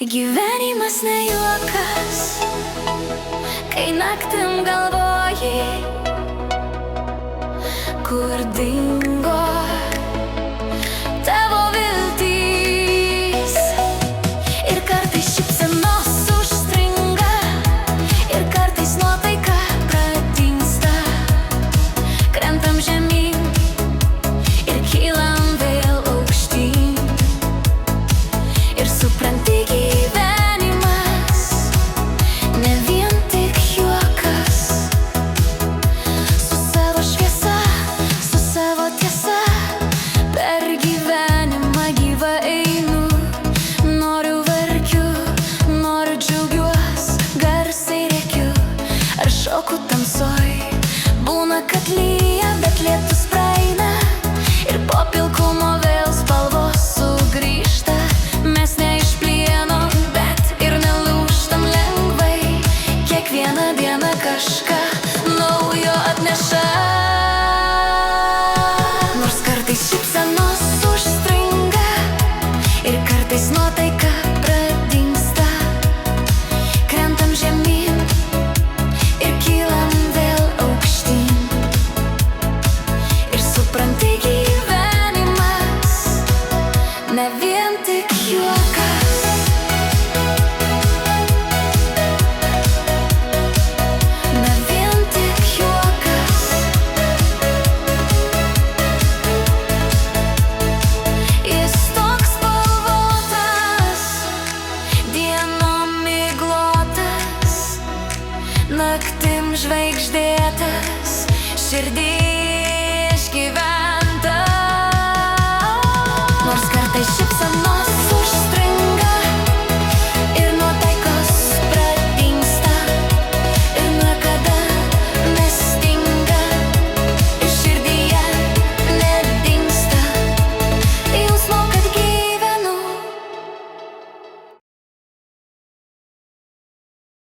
Gyvenimas ne juokas, kai naktim galvoji, kur dingo tavo viltys. Ir kartais šypsenos užstringa, ir kartais nuotaika pradingsta. Krentam žemyn ir kylam vėl aukštyn. Ir supranti, gyvenimas ne vien tik juokas. Su savo šviesa, su savo tiesa, per gyvenimą gyvą einu. Noriu verkiu, noriu džiaugiuos, garsiai rėkiu ar šoku tamsoj. Būna, kad lyja, bet lietus praeina ir po pilkumo vėl spalvos sugrįžta. Mes ne iš plieno, bet ir nelūžtam lengvai. Kiekvieną dieną kažką naujo atneša. Nors kartais šypsenos užstringa ir kartais nuotaika pradingsta. Krentam žemyn ir kylam vėl aukštyn. Ir supranti, gyvenimas ne vien tik juokas. Ne vien tik juokas. Jis toks spalvotas, dienom miglotas, naktim žvaigždėtas, širdį